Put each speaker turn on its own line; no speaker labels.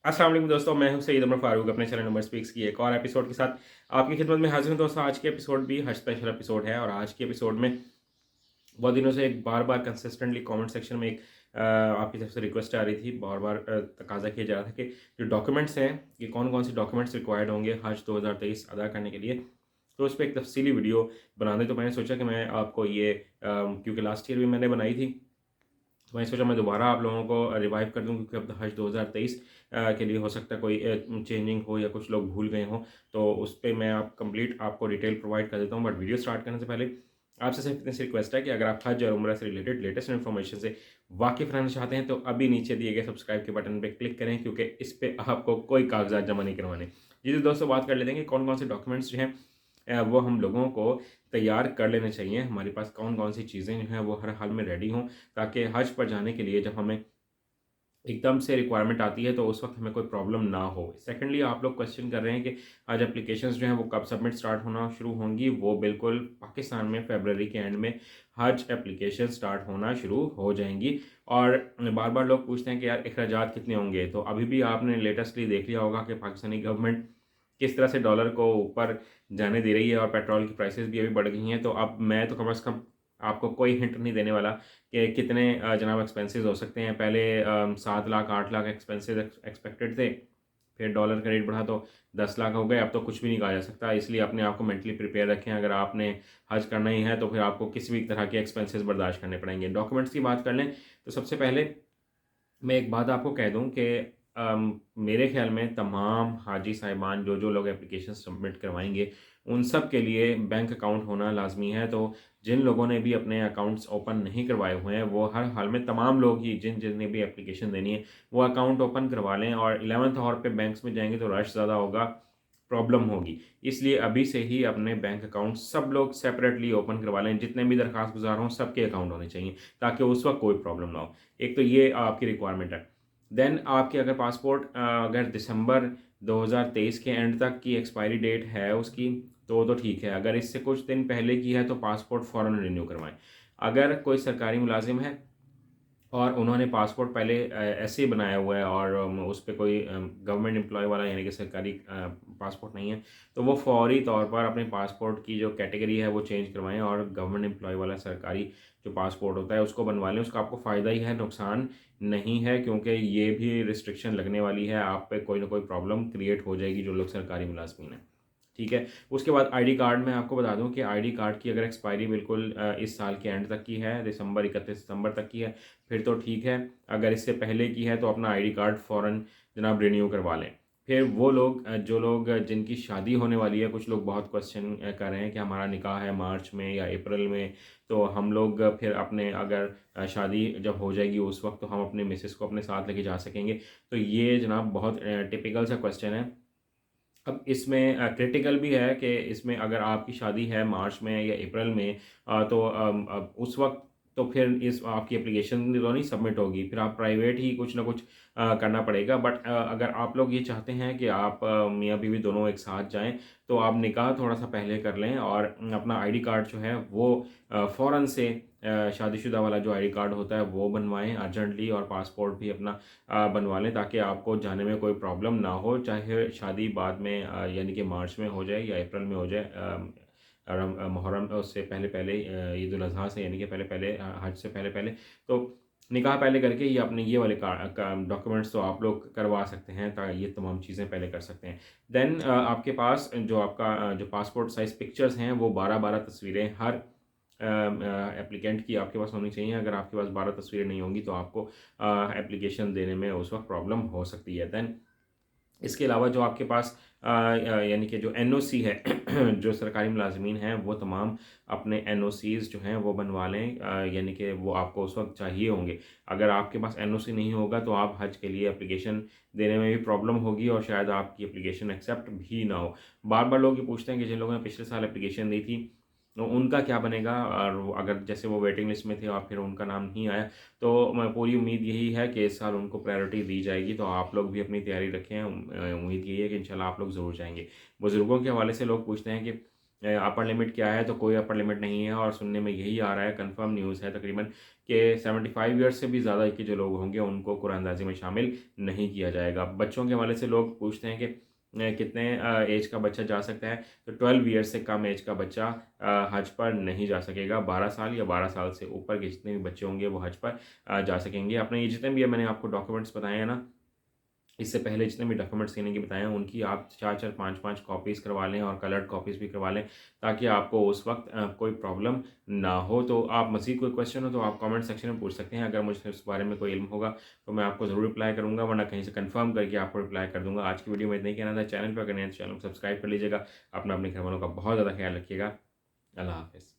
अस्सलाम वालेकुम दोस्तों, मैं हूं सईद उमर फारूक अपने चैनल नंबर स्पीक्स की एक और एपिसोड के साथ आपकी खिदमत में हाजिर हूं। दोस्तों आज के एपिसोड भी हज स्पेशल एपिसोड है और आज के एपिसोड में बहुत दिनों से एक बार-बार कंसिस्टेंटली कमेंट सेक्शन में एक आपकी तरफ से रिक्वेस्ट आ रही थी, बार-बार तकाज़ा किया जा रहा था कि जो डॉक्यूमेंट्स हैं, ये कौन-कौन से डॉक्यूमेंट्स रिक्वायर्ड होंगे हज 2023 अदा करने के लिए। तो उस पे एक तफसीली वीडियो बना दें, तो मैंने सोचा कि मैं आपको ये क्योंकि लास्ट ईयर भी मैंने बनाई थी, तो मैंने सोचा मैं दोबारा आप लोगों को रिवाइव कर दूं क्योंकि अब हज 2023 के लिए हो सकता है कोई चेंजिंग हो या कुछ लोग भूल गए हों। तो उस पे मैं आप कंप्लीट आपको डिटेल प्रोवाइड कर देता हूं। बट वीडियो स्टार्ट करने से पहले आपसे सिर्फ इतनी सी रिक्वेस्ट है कि अगर आप हज और उम्रह से रिलेटेड लेटेस्ट इन्फॉर्मेशन से वाकिफ़ रहना चाहते हैं तो अभी नीचे दिए गए सब्सक्राइब के बटन पर क्लिक करें, क्योंकि इस पर आपको कोई कागजात जमा नहीं करवाने। जी तो दोस्तों, बात कर लेते हैं कि कौन कौन से डॉक्यूमेंट्स जो हैं वो हम लोगों को तैयार कर लेने चाहिए। हमारे पास कौन-कौन सी चीज़ें जो हैं वो हर हाल में रेडी हों, ताकि हज पर जाने के लिए जब हमें एकदम से रिक्वायरमेंट आती है तो उस वक़्त हमें कोई प्रॉब्लम ना हो। सेकंडली आप लोग क्वेश्चन कर रहे हैं कि आज एप्लीकेशंस जो हैं वो कब सबमिट स्टार्ट होना शुरू होंगी। वो बिल्कुल पाकिस्तान में फ़रवरी के एंड में हज एप्लीकेशन स्टार्ट होना शुरू हो जाएँगी। और बार-बार लोग पूछते हैं कि यार अखराजात कितने होंगे? तो अभी भी आपने लेटेस्टली देख लिया होगा कि पाकिस्तानी गवर्नमेंट किस तरह से डॉलर को ऊपर जाने दे रही है और पेट्रोल की प्राइसेस भी अभी बढ़ गई हैं। तो अब मैं तो कम से कम आपको कोई हिंट नहीं देने वाला कि कितने जनाब एक्सपेंसेस हो सकते हैं। पहले 7 लाख 8 लाख एक्सपेंसेस एक्सपेक्टेड थे, फिर डॉलर का रेट बढ़ा तो 10 लाख हो गए। अब तो कुछ भी नहीं कहा जा सकता, इसलिए अपने आप को मेंटली प्रिपेयर रखें। अगर आपने हज करना ही है तो फिर आपको किसी भी तरह के एक्सपेंसेस बर्दाश्त करने पड़ेंगे। डॉक्यूमेंट्स की बात कर लें तो सबसे पहले मैं एक बात आपको कह दूँ कि मेरे ख़्याल में तमाम हाजी साहिबान जो लोग एप्लीकेशन सबमिट करवाएँगे, उन सब के लिए बैंक अकाउंट होना लाज़मी है। तो जिन लोगों ने भी अपने अकाउंट्स ओपन नहीं करवाए हुए हैं, वो हर हाल में तमाम लोग ही जिन ने भी एप्लीकेशन देनी है, वो अकाउंट ओपन करवा लें। और 11th आवर पे बैंक्स में जाएँगे तो रश ज़्यादा होगा, प्रॉब्लम होगी। इसलिए अभी से ही अपने बैंक अकाउंट सब लोग सेपरेटली ओपन करवा लें। जितने भी दरख्वास्त गुज़ार हों, सबके अकाउंट होने चाहिए, ताकि उस वक़्त कोई प्रॉब्लम ना हो। एक तो ये आपकी रिक्वायरमेंट है। देन आपके अगर पासपोर्ट अगर दिसंबर 2023 के एंड तक की एक्सपायरी डेट है उसकी, तो ठीक है। अगर इससे कुछ दिन पहले की है तो पासपोर्ट फ़ौरन रिन्यू करवाएँ। अगर कोई सरकारी मुलाज़िम है और उन्होंने पासपोर्ट पहले ऐसे ही बनाया हुआ है और उस पे कोई गवर्नमेंट एम्प्लॉय वाला यानी कि सरकारी पासपोर्ट नहीं है, तो वो फ़ौरी तौर पर अपने पासपोर्ट की जो कैटेगरी है वो चेंज करवाएँ और गवर्नमेंट एम्प्लॉय वाला सरकारी जो पासपोर्ट होता है उसको बनवा लें। उसका आपको फ़ायदा ही है, नुकसान नहीं है, क्योंकि ये भी रिस्ट्रिक्शन लगने वाली है। आप पे कोई ना कोई प्रॉब्लम क्रिएट हो जाएगी जो लोग सरकारी मुलाज़मीन हैं। ठीक है। उसके बाद आईडी कार्ड मैं आपको बता दूँ कि आईडी कार्ड की अगर एक्सपायरी बिल्कुल इस साल के एंड तक की है, दिसंबर 31 दिसंबर तक की है, फिर तो ठीक है। अगर इससे पहले की है तो अपना आईडी कार्ड फ़ौरन जनाब रिन्यू करवा लें। फिर वो लोग जो लोग जिनकी शादी होने वाली है, कुछ लोग बहुत क्वेश्चन कर रहे हैं कि हमारा निकाह है मार्च में या अप्रैल में, तो हम लोग फिर अपने अगर शादी जब हो जाएगी उस वक़्त तो हम अपने मिसेस को अपने साथ लेके जा सकेंगे। तो ये जनाब बहुत टिपिकल सा क्वेश्चन है। अब इसमें क्रिटिकल भी है कि इसमें अगर आपकी शादी है मार्च में या अप्रैल में, तो अब उस वक़्त तो फिर इस आपकी एप्लीकेशन तो नहीं सबमिट होगी, फिर आप प्राइवेट ही कुछ ना कुछ करना पड़ेगा। बट अगर आप लोग ये चाहते हैं कि आप मियाँ-बीवी दोनों एक साथ जाएँ, तो आप निकाह थोड़ा-सा पहले कर लें और अपना आईडी कार्ड जो है वो फ़ौरन से शादीशुदा वाला जो आईडी कार्ड होता है वो बनवाएँ अर्जेंटली, और पासपोर्ट भी अपना बनवा लें, ताकि आपको जाने में कोई प्रॉब्लम ना हो। चाहे शादी बाद में यानी कि मार्च में हो जाए या अप्रैल में हो जाए, मुहर्रम उससे पहले-पहले, ईद उल अज़हा से यानी कि पहले-पहले, हज से पहले-पहले। तो निकाह पहले करके ये अपने ये वाले का डॉक्यूमेंट्स तो आप लोग करवा सकते हैं, ये तमाम चीज़ें पहले कर सकते हैं। देन आपके पास जो आपका जो पासपोर्ट साइज़ पिक्चर्स हैं वो 12-12 तस्वीरें हर एप्लीकेंट की आपके पास होनी चाहिए। अगर आपके पास 12 तस्वीरें नहीं होंगी तो आपको एप्लीकेशन देने में उस वक़्त प्रॉब्लम हो सकती है। देन इसके अलावा जो आपके पास यानी कि जो एनओसी है जो सरकारी मुलाज़मीन हैं वो तमाम अपने एनओसीज़ जो हैं वो बनवा लें, यानी कि वो आपको उस वक़्त चाहिए होंगे। अगर आपके पास एनओसी नहीं होगा तो आप हज के लिए एप्लीकेशन देने में भी प्रॉब्लम होगी और शायद आपकी एप्लीकेशन एक्सेप्ट भी ना हो। बार-बार लोग ये पूछते हैं कि जिन लोगों ने पिछले साल एप्लीकेशन दी थी, तो उनका क्या बनेगा? और अगर जैसे वो वेटिंग लिस्ट में थे और फिर उनका नाम नहीं आया, तो मैं पूरी उम्मीद यही है कि इस साल उनको प्रायोरिटी दी जाएगी। तो आप लोग भी अपनी तैयारी रखें। उम्मीद यही है कि इंशाल्लाह आप लोग ज़रूर जाएँगे। बुज़ुर्गों के हवाले से लोग पूछते हैं कि अपर लिमिट क्या है, तो कोई अपर लिमिट नहीं है। और सुनने में यही आ रहा है, कंफर्म न्यूज़ है तकरीबन, कि 75 ईयर्स से भी ज़्यादा के जो लोग होंगे उनको कुरानंदाज़ी में शामिल नहीं किया जाएगा। बच्चों के हवाले से लोग पूछते हैं कि कितने एज का बच्चा जा सकता है, तो 12 ईयर्स से कम एज का बच्चा हज पर नहीं जा सकेगा। 12 साल या 12 साल से ऊपर के जितने भी बच्चे होंगे वो हज पर जा सकेंगे। अपने ये जितने भी मैंने आपको डॉक्यूमेंट्स बताए हैं ना, इससे पहले जितने भी डॉक्यूमेंट्स देने की बताए हैं, उनकी आप 4-4 5-5 कॉपीज़ करवा लें और कलर्ड कॉपीज़ भी करवा लें, ताकि आपको उस वक्त कोई प्रॉब्लम ना हो। तो आप मज़ीद कोई क्वेश्चन हो तो आप कमेंट सेक्शन में पूछ सकते हैं। अगर मुझे उस बारे में कोई इल्म होगा तो मैं आपको ज़रूर रिप्लाई करूँगा, वरना कहीं से कंफर्म करके आपको रिप्लाई कर दूँगा। आज की वीडियो में इतना ही कहना था। चैनल पर अगर नए हैं तो चैनल को सब्सक्राइब कर लीजिएगा। अपना अपने घर वालों का बहुत ज़्यादा ख्याल रखिएगा। अल्लाह हाफ़िज़।